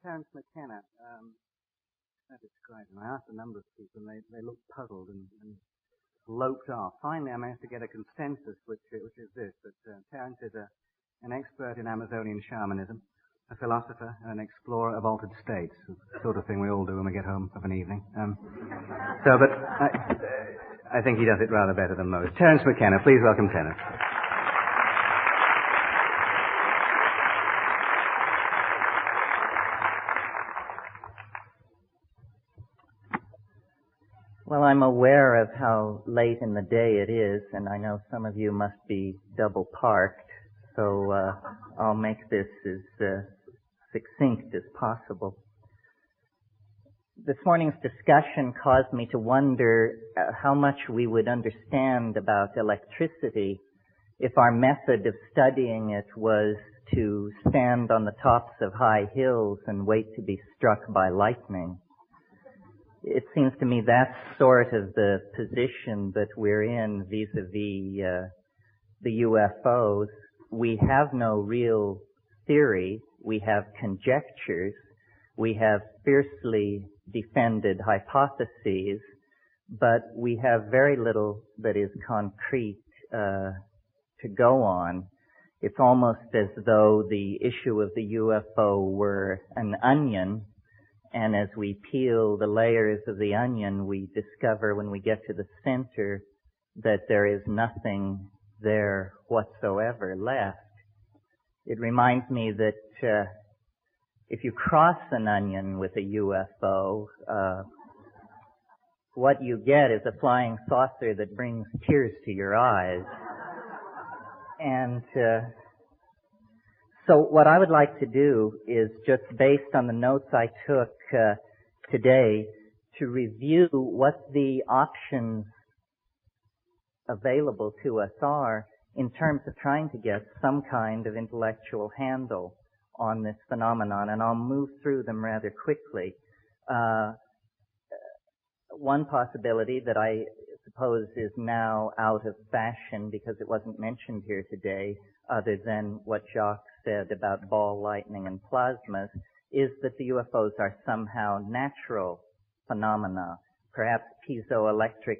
Terence Mckenna. I described him. I asked a number of people, and they looked puzzled and loped off. Finally, I managed to get a consensus, which is this, that Terence is an expert in Amazonian shamanism, a philosopher, and an explorer of altered states, the sort of thing we all do when we get home of an evening. But I think he does it rather better than most. Terence Mckenna, please welcome Terence. Well, I'm aware of how late in the day it is, and I know some of you must be double parked, so I'll make this as succinct as possible. This morning's discussion caused me to wonder how much we would understand about electricity if our method of studying it was to stand on the tops of high hills and wait to be struck by lightning. It seems to me that's sort of the position that we're in vis-a-vis the UFOs. We have no real theory. We have conjectures. We have fiercely defended hypotheses, but we have very little that is concrete to go on. It's almost as though the issue of the UFO were an onion, and as we peel the layers of the onion, we discover when we get to the center that there is nothing there whatsoever left. It reminds me that if you cross an onion with a UFO, what you get is a flying saucer that brings tears to your eyes. And so what I would like to do is, just based on the notes I took today, to review what the options available to us are in terms of trying to get some kind of intellectual handle on this phenomenon, and I'll move through them rather quickly. One possibility that I suppose is now out of fashion because it wasn't mentioned here today, other than what Jacques said about ball lightning and plasmas, is that the UFOs are somehow natural phenomena, perhaps piezoelectric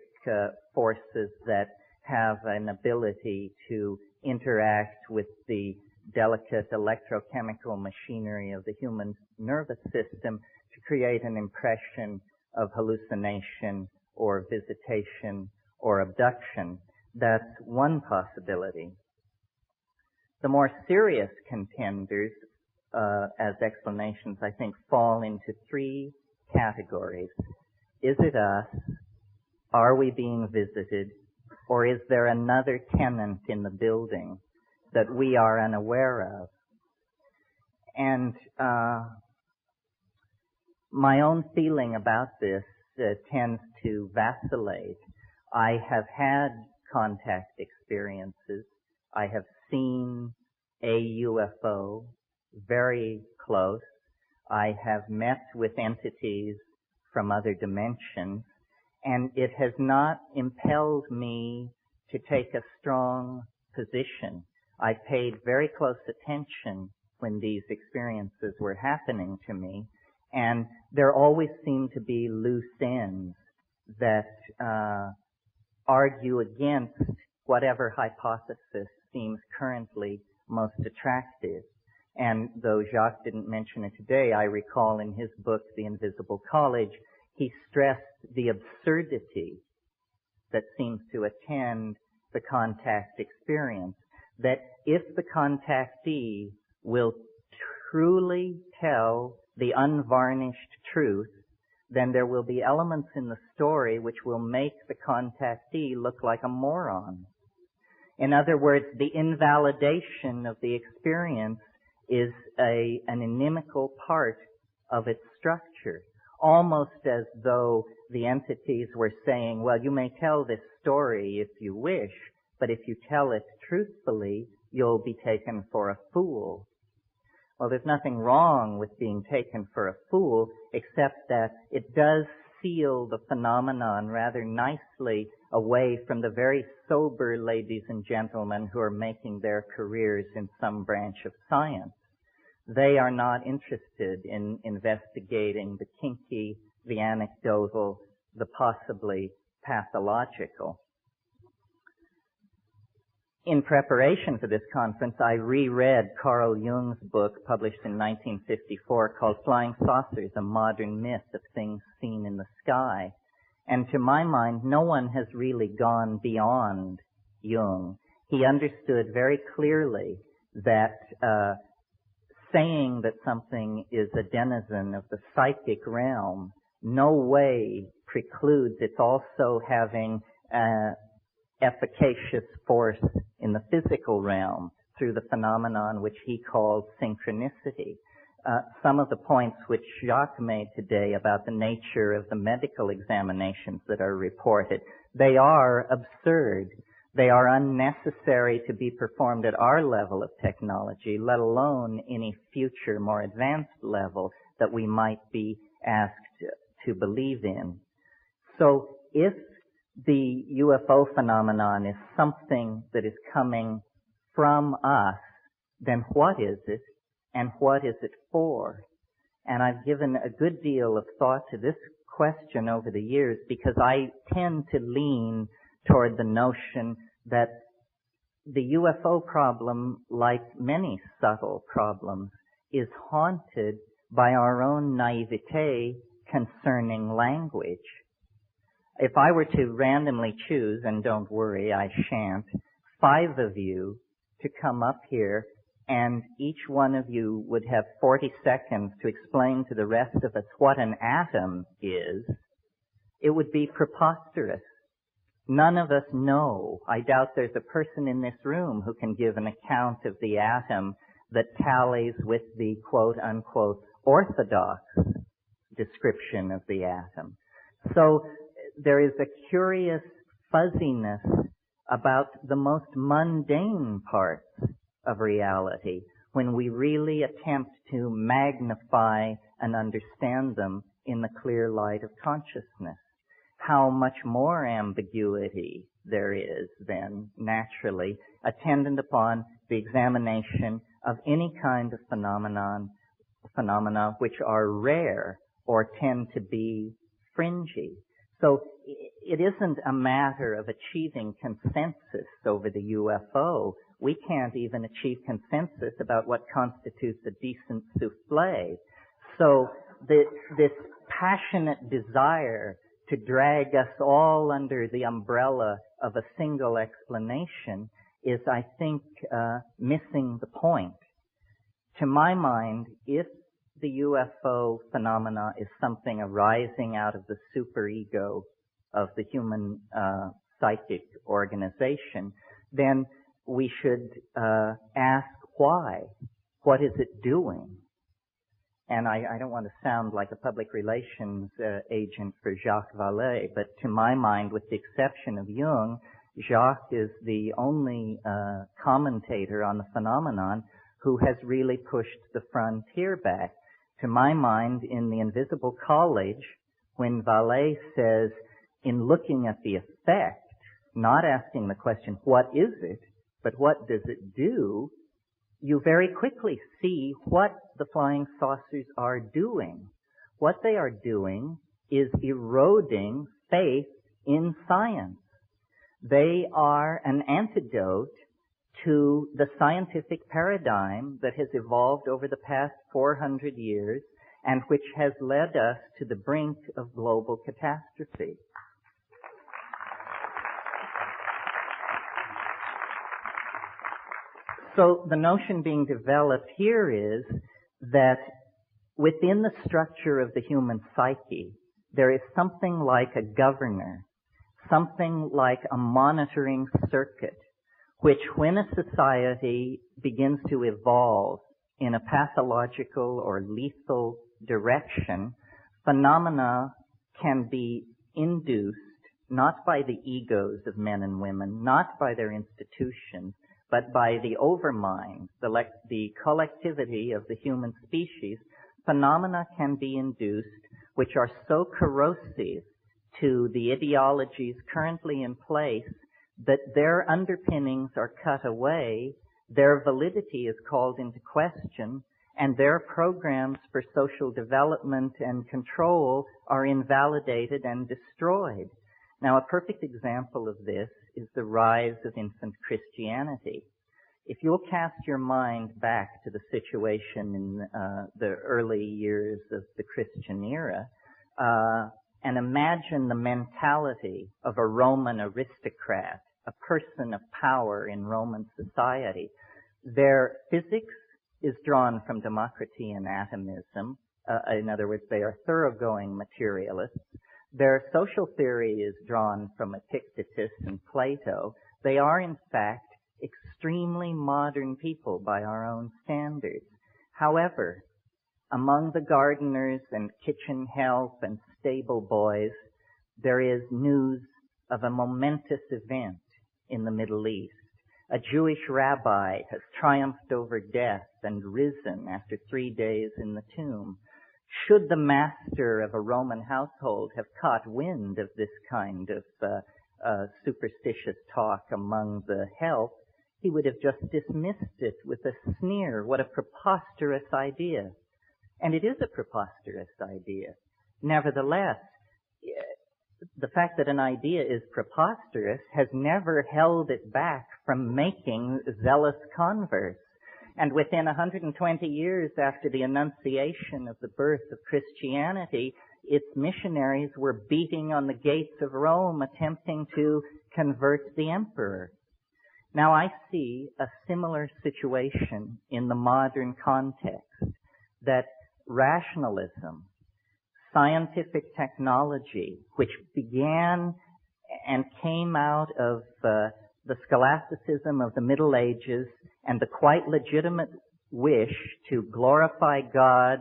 forces that have an ability to interact with the delicate electrochemical machinery of the human nervous system to create an impression of hallucination or visitation or abduction. That's one possibility. The more serious contenders as explanations, I think, fall into three categories. Is it us? Are we being visited? Or is there another tenant in the building that we are unaware of? And my own feeling about this tends to vacillate. I have had contact experiences. I have seen a UFO very close. I have met with entities from other dimensions, and it has not impelled me to take a strong position. I paid very close attention when these experiences were happening to me, and there always seem to be loose ends that argue against whatever hypothesis seems currently most attractive. And though Jacques didn't mention it today, I recall in his book, The Invisible College, he stressed the absurdity that seems to attend the contact experience, that if the contactee will truly tell the unvarnished truth, then there will be elements in the story which will make the contactee look like a moron. In other words, the invalidation of the experience is an inimical part of its structure, almost as though the entities were saying, well, you may tell this story if you wish, but if you tell it truthfully, you'll be taken for a fool. Well, there's nothing wrong with being taken for a fool, except that it does seal the phenomenon rather nicely away from the very sober ladies and gentlemen who are making their careers in some branch of science. They are not interested in investigating the kinky, the anecdotal, the possibly pathological. In preparation for this conference, I reread Carl Jung's book published in 1954 called Flying Saucers, A Modern Myth of Things Seen in the Sky. And to my mind, no one has really gone beyond Jung. He understood very clearly that saying that something is a denizen of the psychic realm no way precludes its also having efficacious force in the physical realm through the phenomenon which he called synchronicity. Some of the points which Jacques made today about the nature of the medical examinations that are reported, they are absurd. They are unnecessary to be performed at our level of technology, let alone any future more advanced level that we might be asked to believe in. So if the UFO phenomenon is something that is coming from us, then what is it and what is it for? And I've given a good deal of thought to this question over the years because I tend to lean toward the notion that the UFO problem, like many subtle problems, is haunted by our own naivete concerning language. If I were to randomly choose, and don't worry, I shan't, 5 of you to come up here, and each one of you would have 40 seconds to explain to the rest of us what an atom is, it would be preposterous. None of us know. I doubt there's a person in this room who can give an account of the atom that tallies with the quote-unquote orthodox description of the atom. So there is a curious fuzziness about the most mundane parts of reality when we really attempt to magnify and understand them in the clear light of consciousness. How much more ambiguity there is then, naturally, attendant upon the examination of any kind of phenomena which are rare or tend to be fringy. So it isn't a matter of achieving consensus over the UFO. We can't even achieve consensus about what constitutes a decent souffle. So this passionate desire to drag us all under the umbrella of a single explanation is, I think, missing the point. To my mind, if the UFO phenomena is something arising out of the superego of the human psychic organization, then we should ask why. What is it doing? And I don't want to sound like a public relations agent for Jacques Vallée, but to my mind, with the exception of Jung, Jacques is the only commentator on the phenomenon who has really pushed the frontier back. To my mind, in The Invisible College, when Vallée says, in looking at the effect, not asking the question, what is it, but what does it do, you very quickly see what the flying saucers are doing. What they are doing is eroding faith in science. They are an antidote to the scientific paradigm that has evolved over the past 400 years and which has led us to the brink of global catastrophe. So the notion being developed here is that within the structure of the human psyche, there is something like a governor, something like a monitoring circuit, which when a society begins to evolve in a pathological or lethal direction, phenomena can be induced not by the egos of men and women, not by their institutions, but by the overmind, the collectivity of the human species. Phenomena can be induced which are so corrosive to the ideologies currently in place that their underpinnings are cut away, their validity is called into question, and their programs for social development and control are invalidated and destroyed. Now, a perfect example of this is the rise of infant Christianity. If you'll cast your mind back to the situation in the early years of the Christian era, and imagine the mentality of a Roman aristocrat, a person of power in Roman society. Their physics is drawn from democracy and atomism. In other words, they are thoroughgoing materialists. Their social theory is drawn from Epictetus and Plato. They are, in fact, extremely modern people by our own standards. However, among the gardeners and kitchen help and stable boys, there is news of a momentous event in the Middle East. A Jewish rabbi has triumphed over death and risen after 3 days in the tomb. Should the master of a Roman household have caught wind of this kind of superstitious talk among the help, he would have just dismissed it with a sneer. What a preposterous idea. And it is a preposterous idea. Nevertheless, the fact that an idea is preposterous has never held it back from making zealous converts. And within 120 years after the Annunciation of the birth of Christianity, its missionaries were beating on the gates of Rome, attempting to convert the emperor. Now I see a similar situation in the modern context, that rationalism, scientific technology, which began and came out of the scholasticism of the Middle Ages and the quite legitimate wish to glorify God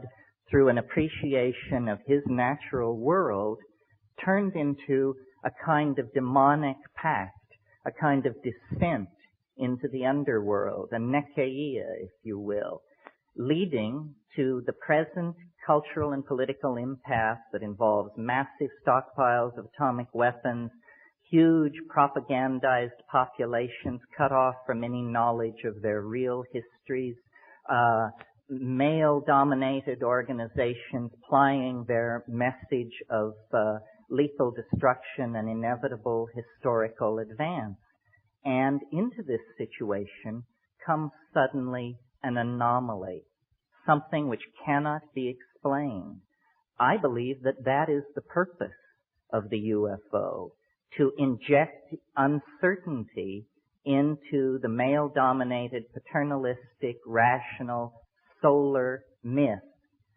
through an appreciation of His natural world, turned into a kind of demonic pact, a kind of descent into the underworld, a nekeia, if you will, leading to the present cultural and political impasse that involves massive stockpiles of atomic weapons, huge propagandized populations cut off from any knowledge of their real histories, male-dominated organizations plying their message of lethal destruction and inevitable historical advance. And into this situation comes suddenly an anomaly, something which cannot be explained. I believe that that is the purpose of the UFO, to inject uncertainty into the male-dominated, paternalistic, rational, solar myth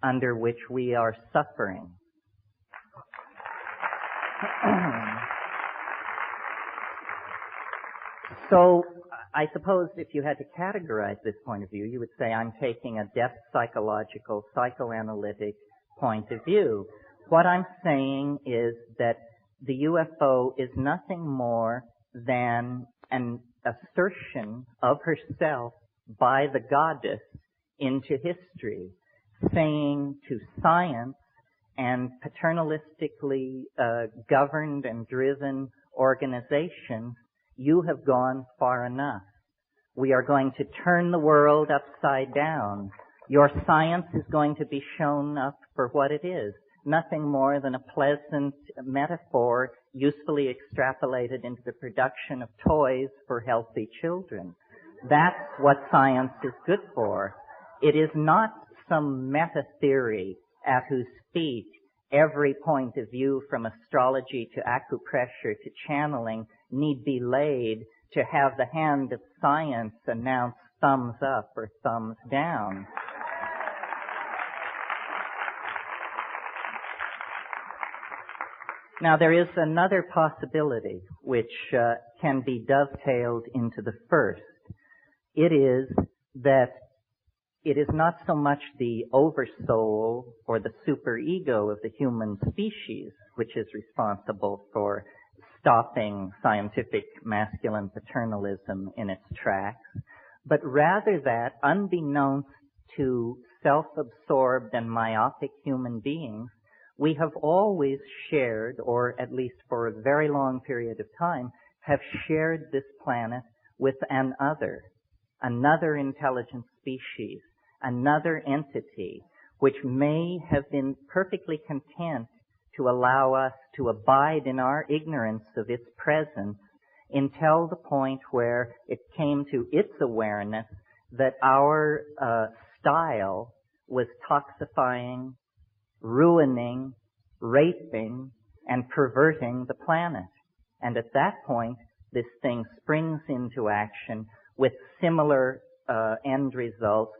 under which we are suffering. So, I suppose if you had to categorize this point of view, you would say I'm taking a depth psychological, psychoanalytic point of view. What I'm saying is that the UFO is nothing more than an assertion of herself by the goddess into history, saying to science and paternalistically governed and driven organizations, you have gone far enough. We are going to turn the world upside down. Your science is going to be shown up for what it is. Nothing more than a pleasant metaphor usefully extrapolated into the production of toys for healthy children. That's what science is good for. It is not some meta-theory at whose feet every point of view from astrology to acupressure to channeling need be laid to have the hand of science announce thumbs up or thumbs down. Now, there is another possibility which can be dovetailed into the first. It is that it is not so much the oversoul or the superego of the human species which is responsible for stopping scientific masculine paternalism in its tracks, but rather that, unbeknownst to self-absorbed and myopic human beings, we have always shared, or at least for a very long period of time, have shared this planet with another intelligent species, another entity which may have been perfectly content to allow us to abide in our ignorance of its presence until the point where it came to its awareness that our style was toxifying, ruining, raping, and perverting the planet. And at that point, this thing springs into action with similar end results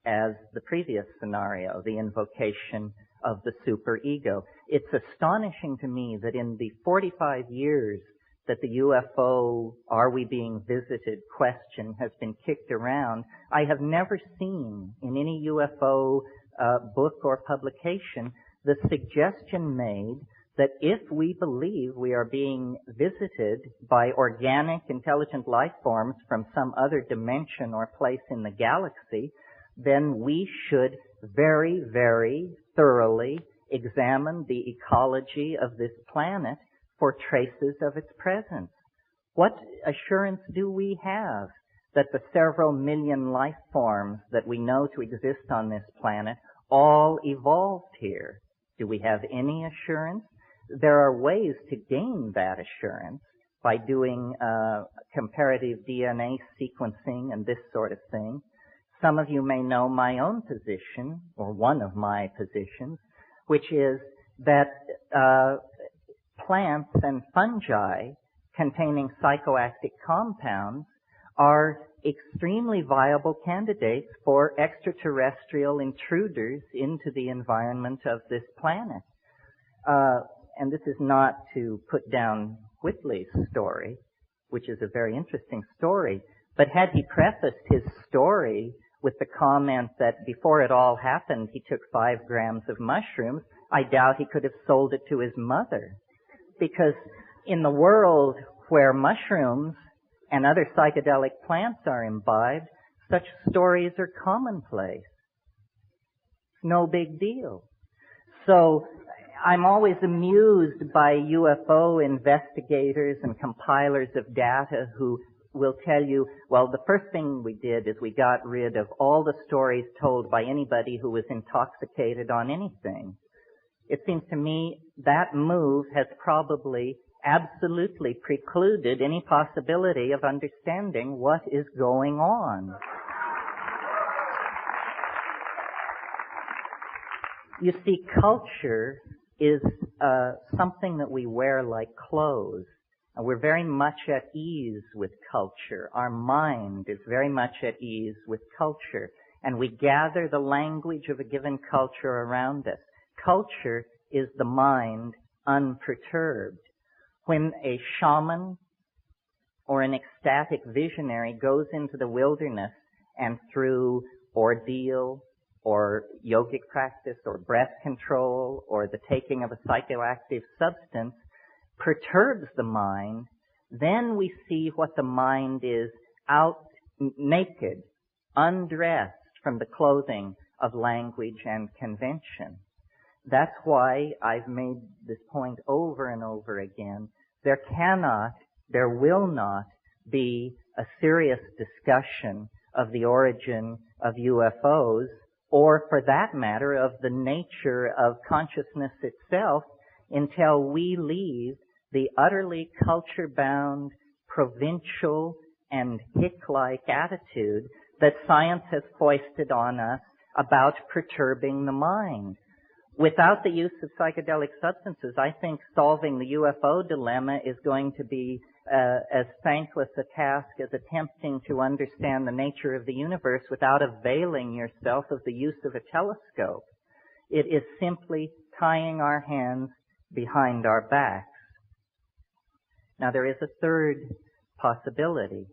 as the previous scenario, the invocation of the superego. It's astonishing to me that in the 45 years that the UFO, are we being visited question has been kicked around, I have never seen in any UFO book or publication the suggestion made that if we believe we are being visited by organic, intelligent life forms from some other dimension or place in the galaxy, then we should very, very thoroughly examine the ecology of this planet for traces of its presence. What assurance do we have that the several million life forms that we know to exist on this planet all evolved here? Do we have any assurance? There are ways to gain that assurance by doing comparative DNA sequencing and this sort of thing. Some of you may know my own position, or one of my positions, which is that plants and fungi containing psychoactive compounds are extremely viable candidates for extraterrestrial intruders into the environment of this planet. And this is not to put down Whitley's story, which is a very interesting story, but had he prefaced his story with the comment that before it all happened he took 5 grams of mushrooms, I doubt he could have sold it to his mother. Because in the world where mushrooms and other psychedelic plants are imbibed, such stories are commonplace. It's no big deal. So I'm always amused by UFO investigators and compilers of data who will tell you, well, the first thing we did is we got rid of all the stories told by anybody who was intoxicated on anything. It seems to me that move has probably absolutely precluded any possibility of understanding what is going on. You see, culture is something that we wear like clothes. And we're very much at ease with culture. Our mind is very much at ease with culture. And we gather the language of a given culture around us. Culture is the mind unperturbed. When a shaman or an ecstatic visionary goes into the wilderness and through ordeal or yogic practice or breath control or the taking of a psychoactive substance perturbs the mind, then we see what the mind is out naked, undressed from the clothing of language and convention. That's why I've made this point over and over again. There will not be a serious discussion of the origin of UFOs, or for that matter, of the nature of consciousness itself, until we leave the utterly culture-bound, provincial, and hick-like attitude that science has foisted on us about perturbing the mind. Without the use of psychedelic substances, I think solving the UFO dilemma is going to be as thankless a task as attempting to understand the nature of the universe without availing yourself of the use of a telescope. It is simply tying our hands behind our backs. Now, there is a third possibility,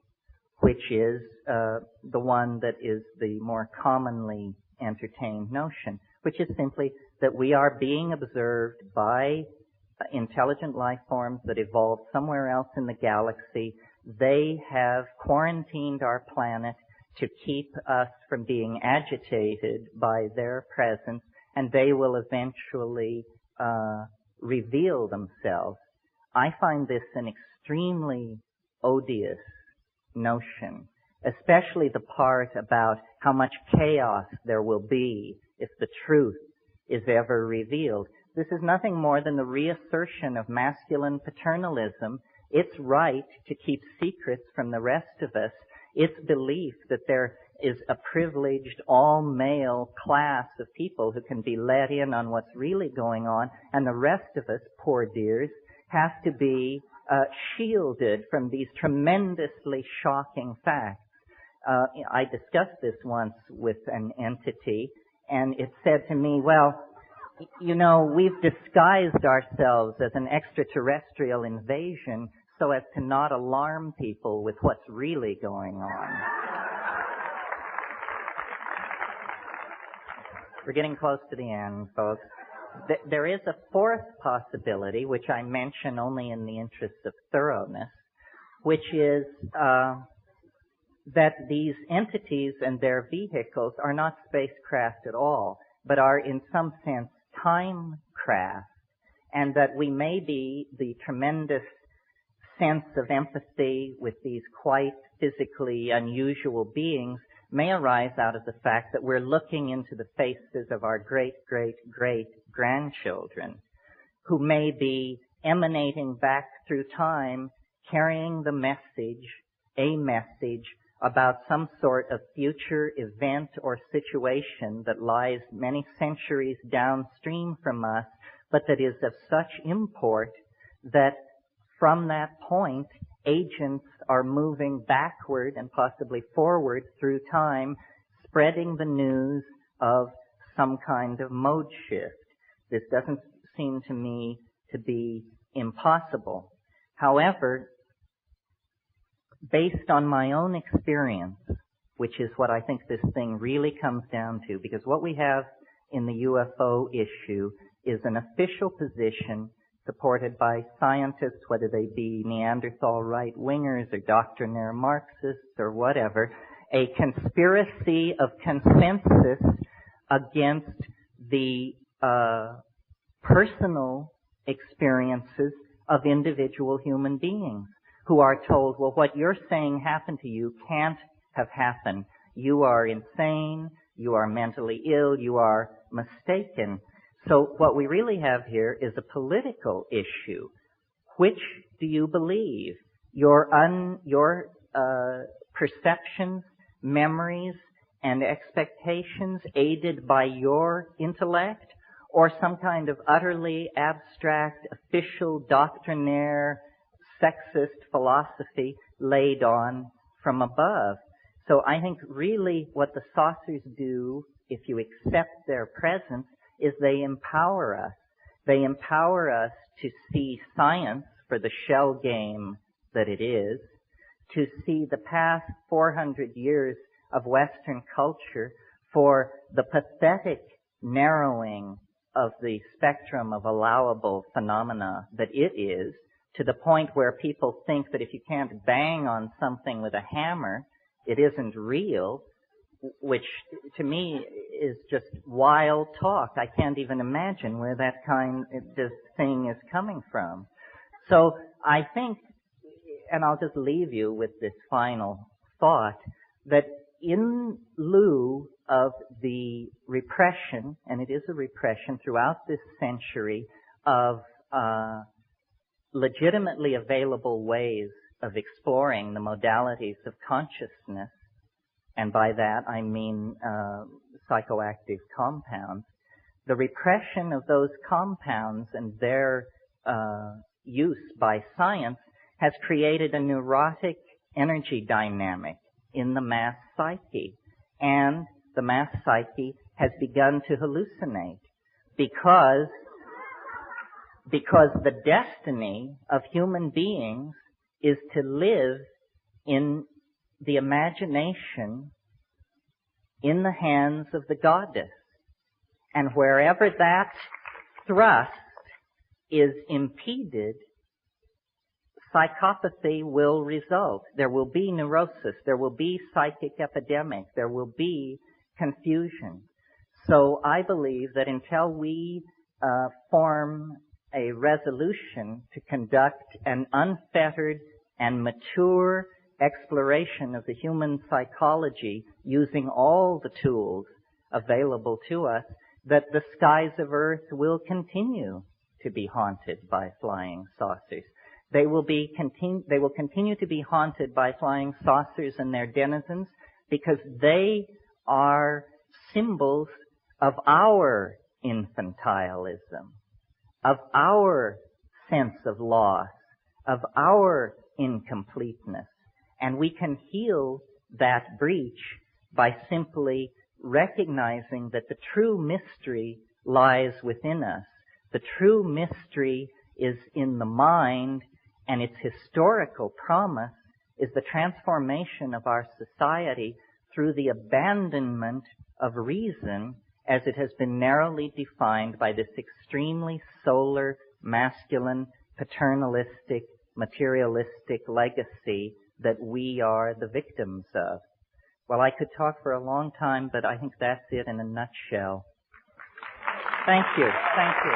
which is the one that is the more commonly entertained notion, which is simply that we are being observed by intelligent life forms that evolved somewhere else in the galaxy. They have quarantined our planet to keep us from being agitated by their presence, and they will eventually reveal themselves. I find this an extremely odious notion, especially the part about how much chaos there will be if the truth is ever revealed. This is nothing more than the reassertion of masculine paternalism, its right to keep secrets from the rest of us, its belief that there is a privileged all-male class of people who can be let in on what's really going on, and the rest of us, poor dears, have to be shielded from these tremendously shocking facts. I discussed this once with an entity, and it said to me, well, you know, we've disguised ourselves as an extraterrestrial invasion so as to not alarm people with what's really going on. We're getting close to the end, folks. There is a fourth possibility, which I mention only in the interest of thoroughness, which is that these entities and their vehicles are not spacecraft at all, but are in some sense time craft, and that we may be the tremendous sense of empathy with these quite physically unusual beings may arise out of the fact that we're looking into the faces of our great-great-great-grandchildren, who may be emanating back through time, carrying the message, a message about some sort of future event or situation that lies many centuries downstream from us, but that is of such import that from that point, agents are moving backward and possibly forward through time, spreading the news of some kind of mode shift. This doesn't seem to me to be impossible. However, based on my own experience, which is what I think this thing really comes down to, because what we have in the UFO issue is an official position supported by scientists, whether they be Neanderthal right-wingers or doctrinaire Marxists or whatever, a conspiracy of consensus against the personal experiences of individual human beings who are told, well, what you're saying happened to you can't have happened. You are insane, you are mentally ill, you are mistaken. So what we really have here is a political issue. Which do you believe? Your perceptions, memories, and expectations aided by your intellect, or some kind of utterly abstract, official, doctrinaire, sexist philosophy laid on from above? So I think really what the saucers do, if you accept their presence, is they empower us. They empower us to see science for the shell game that it is, to see the past 400 years of Western culture for the pathetic narrowing of the spectrum of allowable phenomena that it is, to the point where people think that if you can't bang on something with a hammer, it isn't real, which to me is just wild talk. I can't even imagine where that kind of thing is coming from. So I think, and I'll just leave you with this final thought, that in lieu of the repression, and it is a repression throughout this century, of legitimately available ways of exploring the modalities of consciousness, and by that I mean psychoactive compounds, the repression of those compounds and their use by science has created a neurotic energy dynamic in the mass psyche. And the mass psyche has begun to hallucinate because the destiny of human beings is to live in the imagination in the hands of the goddess. And wherever that thrust is impeded, psychopathy will result. There will be neurosis. There will be psychic epidemic. There will be confusion. So I believe that until we form a resolution to conduct an unfettered and mature exploration of the human psychology using all the tools available to us, that the skies of Earth will continue to be haunted by flying saucers. They will continue to be haunted by flying saucers and their denizens because they are symbols of our infantilism, of our sense of loss, of our incompleteness. And we can heal that breach by simply recognizing that the true mystery lies within us. The true mystery is in the mind, and its historical promise is the transformation of our society through the abandonment of reason as it has been narrowly defined by this extremely solar, masculine, paternalistic, materialistic legacy that we are the victims of. Well, I could talk for a long time, but I think that's it in a nutshell. Thank you. Thank you.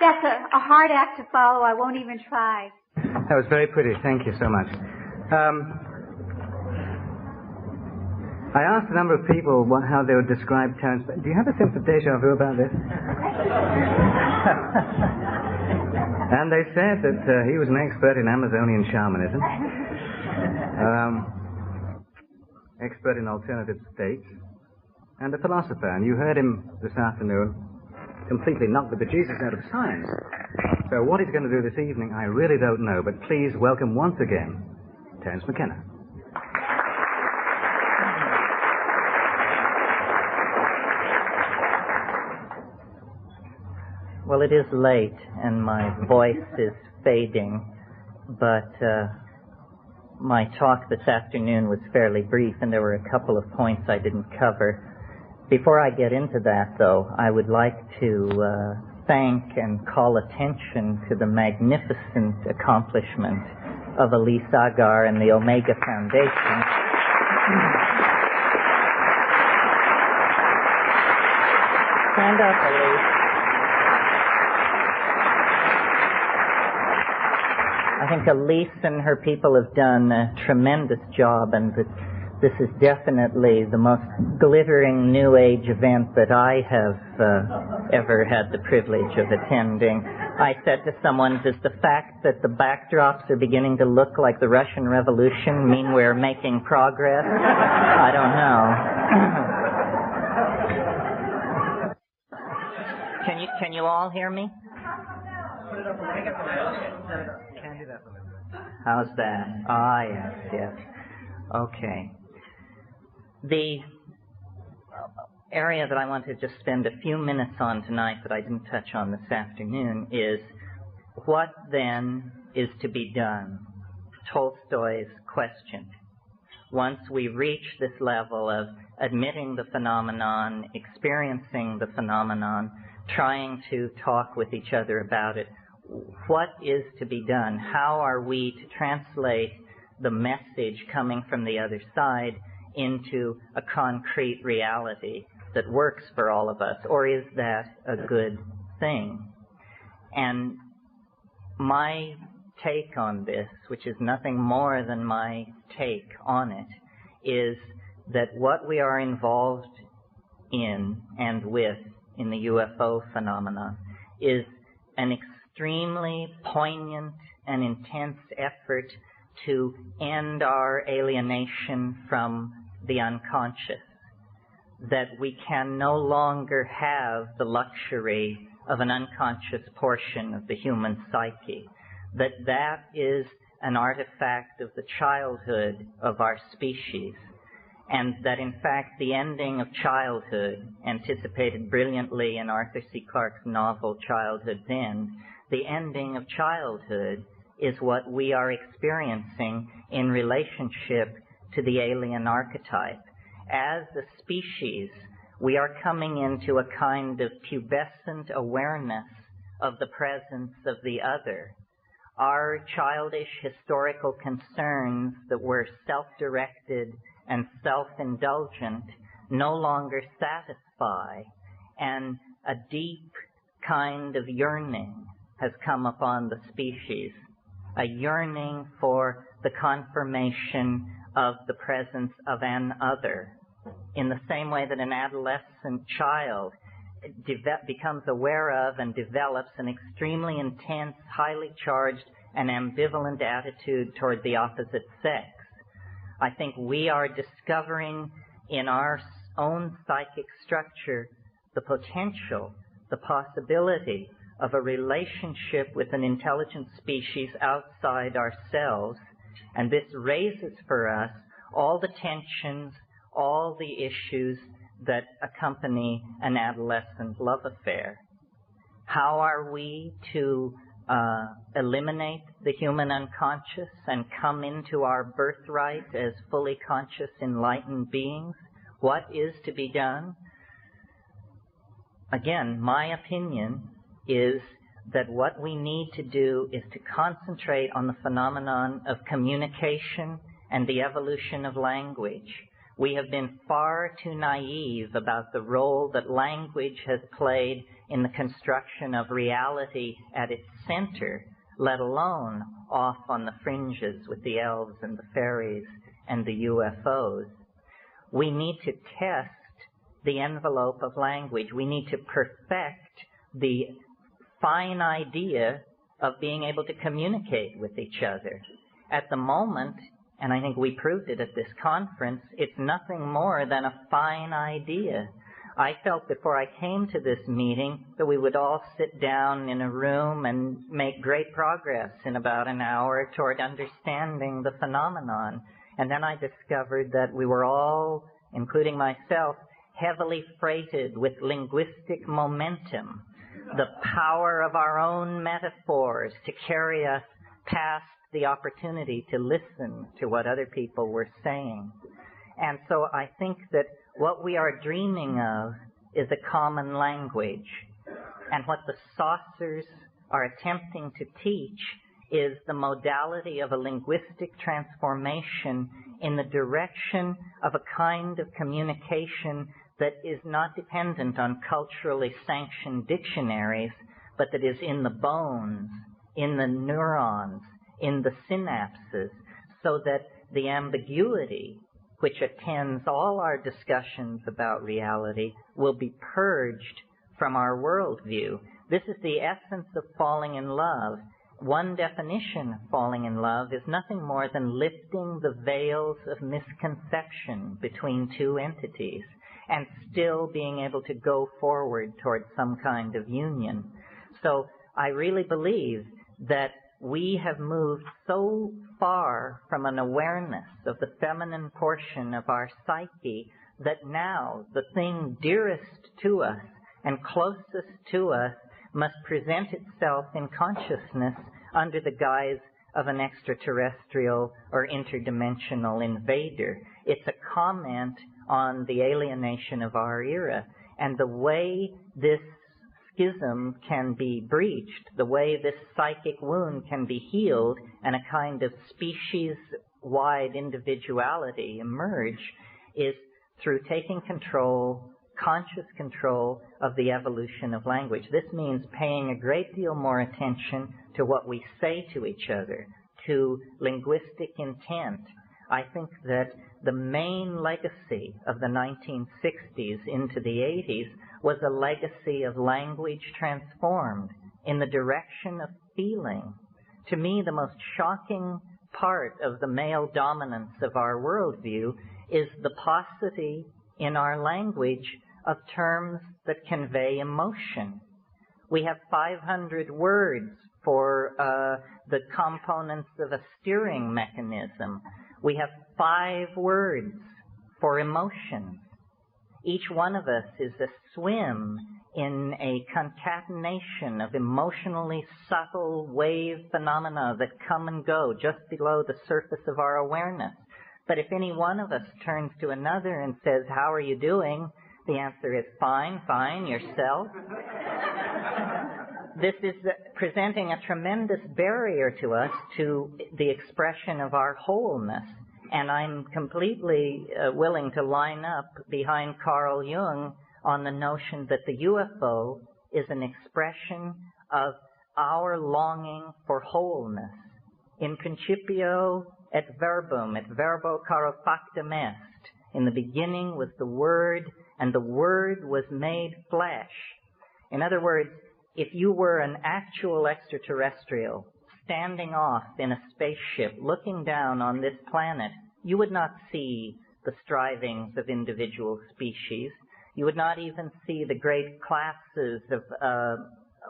That's a hard act to follow. I won't even try. That was very pretty. Thank you so much. I asked a number of people how they would describe Terence. Do you have a sense of deja vu about this? And they said that he was an expert in Amazonian shamanism, expert in alternative states, and a philosopher. And you heard him this afternoon completely knock the bejesus out of science. So what he's going to do this evening, I really don't know, but please welcome once again, Terence McKenna. Well, it is late, and my voice is fading, but my talk this afternoon was fairly brief, and there were a couple of points I didn't cover. Before I get into that, though, I would like to thank and call attention to the magnificent accomplishment of Elise Agar and the Omega Foundation. Stand up, Elise. I think Elise and her people have done a tremendous job, and this is definitely the most glittering New Age event that I have ever had the privilege of attending. I said to someone, does the fact that the backdrops are beginning to look like the Russian Revolution mean we're making progress? I don't know. Can you all hear me? How's that? Ah, yes. Okay. The area that I want to just spend a few minutes on tonight that I didn't touch on this afternoon is what then is to be done? Tolstoy's question. Once we reach this level of admitting the phenomenon, experiencing the phenomenon, trying to talk with each other about it, what is to be done? How are we to translate the message coming from the other side into a concrete reality that works for all of us? Or is that a good thing? And my take on this, which is nothing more than my take on it, is that what we are involved in and with in the UFO phenomenon is an extremely poignant and intense effort to end our alienation from the unconscious, that we can no longer have the luxury of an unconscious portion of the human psyche, that is an artifact of the childhood of our species, and that in fact the ending of childhood, anticipated brilliantly in Arthur C. Clarke's novel Childhood's End, the ending of childhood is what we are experiencing in relationship to the alien archetype. as a species, we are coming into a kind of pubescent awareness of the presence of the other. Our childish historical concerns that were self-directed and self-indulgent no longer satisfy, and a deep kind of yearning has come upon the species, a yearning for the confirmation of the presence of an other, in the same way that an adolescent child becomes aware of and develops an extremely intense, highly charged, and ambivalent attitude toward the opposite sex. I think we are discovering in our own psychic structure the potential, the possibility of a relationship with an intelligent species outside ourselves, and this raises for us all the tensions, all the issues that accompany an adolescent love affair. How are we to eliminate the human unconscious and come into our birthright as fully conscious, enlightened beings? What is to be done? Again, my opinion is that what we need to do is to concentrate on the phenomenon of communication and the evolution of language. We have been far too naive about the role that language has played in the construction of reality at its center, let alone off on the fringes with the elves and the fairies and the UFOs. We need to test the envelope of language. We need to perfect the fine idea of being able to communicate with each other. At the moment, and I think we proved it at this conference, it's nothing more than a fine idea. I felt before I came to this meeting that we would all sit down in a room and make great progress in about an hour toward understanding the phenomenon. And then I discovered that we were all, including myself, heavily freighted with linguistic momentum, the power of our own metaphors to carry us past the opportunity to listen to what other people were saying. And so I think that what we are dreaming of is a common language. And what the saucers are attempting to teach is the modality of a linguistic transformation in the direction of a kind of communication that is not dependent on culturally sanctioned dictionaries, but that is in the bones, in the neurons, in the synapses, so that the ambiguity which attends all our discussions about reality will be purged from our worldview. This is the essence of falling in love. One definition of falling in love is nothing more than lifting the veils of misconception between two entities and still being able to go forward toward some kind of union. So I really believe that we have moved so far from an awareness of the feminine portion of our psyche that now the thing dearest to us and closest to us must present itself in consciousness under the guise of an extraterrestrial or interdimensional invader. It's a comment on the alienation of our era, and the way this schism can be breached, the way this psychic wound can be healed and a kind of species-wide individuality emerge is through taking control, conscious control of the evolution of language. This means paying a great deal more attention to what we say to each other, to linguistic intent. I think that the main legacy of the 1960s into the 80s was a legacy of language transformed in the direction of feeling. To me, the most shocking part of the male dominance of our worldview is the paucity in our language of terms that convey emotion. We have 500 words for the components of a steering mechanism. We have 5 words for emotions. Each one of us is a swim in a concatenation of emotionally subtle wave phenomena that come and go just below the surface of our awareness. But if any one of us turns to another and says, "How are you doing?" the answer is, "Fine, fine, yourself." This is presenting a tremendous barrier to us to the expression of our wholeness. And I'm completely willing to line up behind Carl Jung on the notion that the UFO is an expression of our longing for wholeness. In principio et verbum, et verbo caro factum est. In the beginning was the Word, and the Word was made flesh. In other words, if you were an actual extraterrestrial standing off in a spaceship looking down on this planet, you would not see the strivings of individual species. You would not even see the great classes of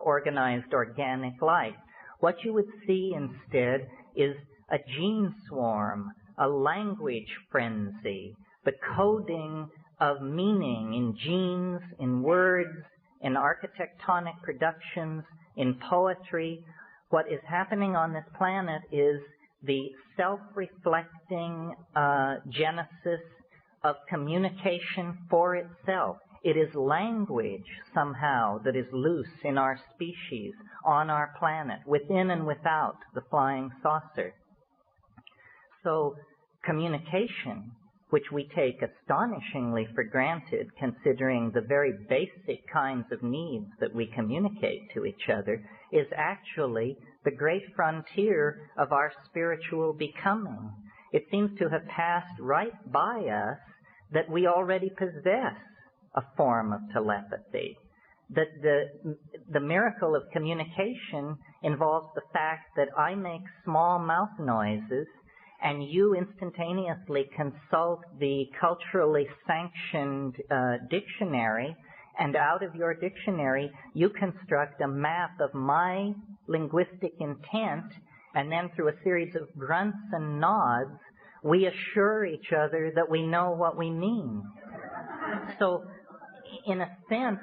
organized organic life. What you would see instead is a gene swarm, a language frenzy, the coding of meaning in genes, in words, in architectonic productions, in poetry. What is happening on this planet is the self-reflecting genesis of communication for itself. It is language, somehow, that is loose in our species, on our planet, within and without the flying saucer. So, communication, which we take astonishingly for granted, considering the very basic kinds of needs that we communicate to each other, is actually the great frontier of our spiritual becoming. It seems to have passed right by us that we already possess a form of telepathy. That the miracle of communication involves the fact that I make small mouth noises and you instantaneously consult the culturally sanctioned dictionary, and out of your dictionary you construct a map of my linguistic intent, and then through a series of grunts and nods we assure each other that we know what we mean. So, in a sense,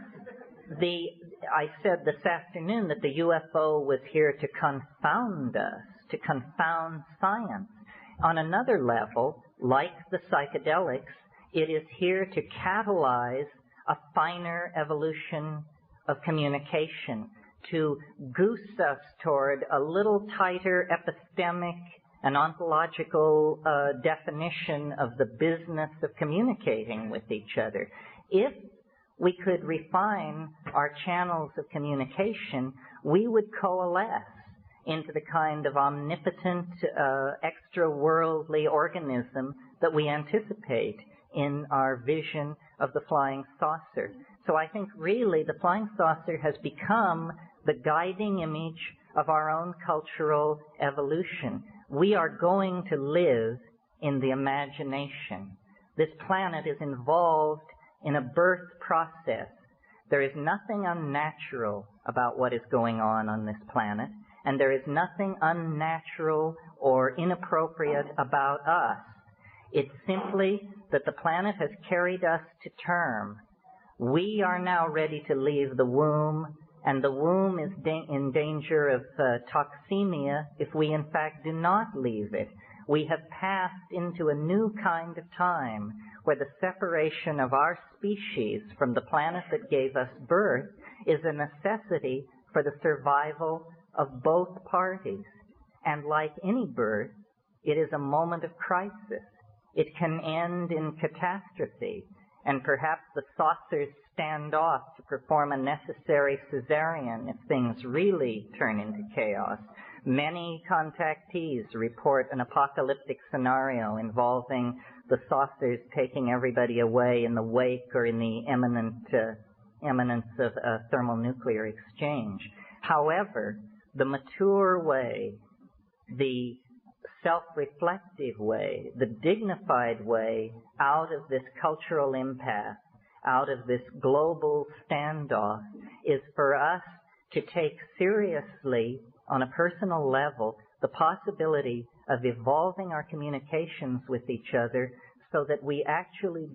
I said this afternoon that the UFO was here to confound us, to confound science. On another level, like the psychedelics, it is here to catalyze a finer evolution of communication, to goose us toward a little tighter epistemic and ontological definition of the business of communicating with each other. If we could refine our channels of communication, we would coalesce into the kind of omnipotent, extra-worldly organism that we anticipate in our vision of the flying saucer. So I think really the flying saucer has become the guiding image of our own cultural evolution. We are going to live in the imagination. This planet is involved in a birth process. There is nothing unnatural about what is going on this planet, and there is nothing unnatural or inappropriate about us. It's simply that the planet has carried us to term. We are now ready to leave the womb, and the womb is in danger of toxemia if we in fact do not leave it. We have passed into a new kind of time where the separation of our species from the planet that gave us birth is a necessity for the survival of both parties. And like any birth, it is a moment of crisis. It can end in catastrophe, and perhaps the saucers stand off to perform a necessary cesarean if things really turn into chaos. Many contactees report an apocalyptic scenario involving the saucers taking everybody away in the wake or in the imminence of a thermonuclear exchange. However, the mature way, the self-reflective way, the dignified way out of this cultural impasse, out of this global standoff, is for us to take seriously, on a personal level, the possibility of evolving our communications with each other so that we actually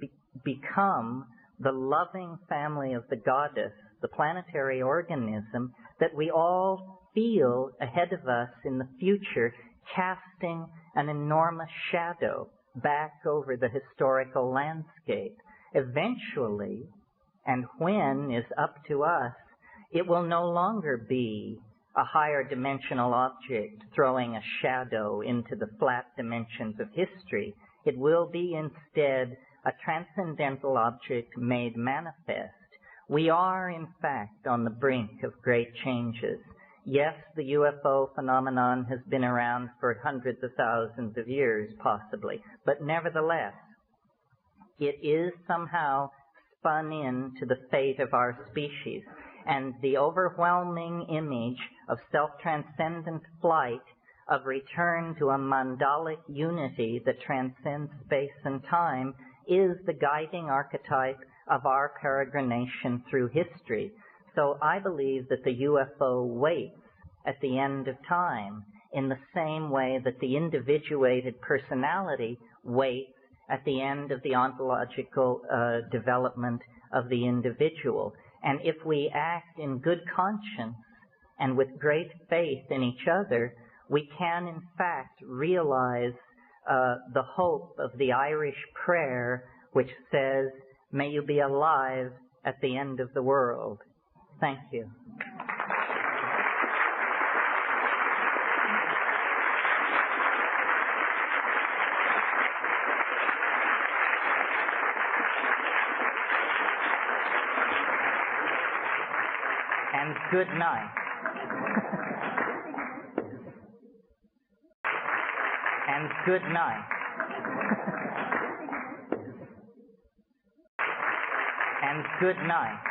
become the loving family of the goddess, the planetary organism that we all feel ahead of us in the future, casting an enormous shadow back over the historical landscape. Eventually, and when is up to us, it will no longer be a higher dimensional object throwing a shadow into the flat dimensions of history. It will be instead a transcendental object made manifest. We are, in fact, on the brink of great changes. Yes, the UFO phenomenon has been around for hundreds of thousands of years, possibly, but nevertheless, it is somehow spun into the fate of our species. And the overwhelming image of self-transcendent flight, of return to a mandalic unity that transcends space and time, is the guiding archetype of our peregrination through history. So I believe that the UFO waits at the end of time in the same way that the individuated personality waits at the end of the ontological development of the individual. And if we act in good conscience and with great faith in each other, we can in fact realize the hope of the Irish prayer which says, "May you be alive at the end of the world." Thank you. And good night. And good night. And good night.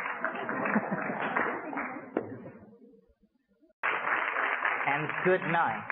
And good night.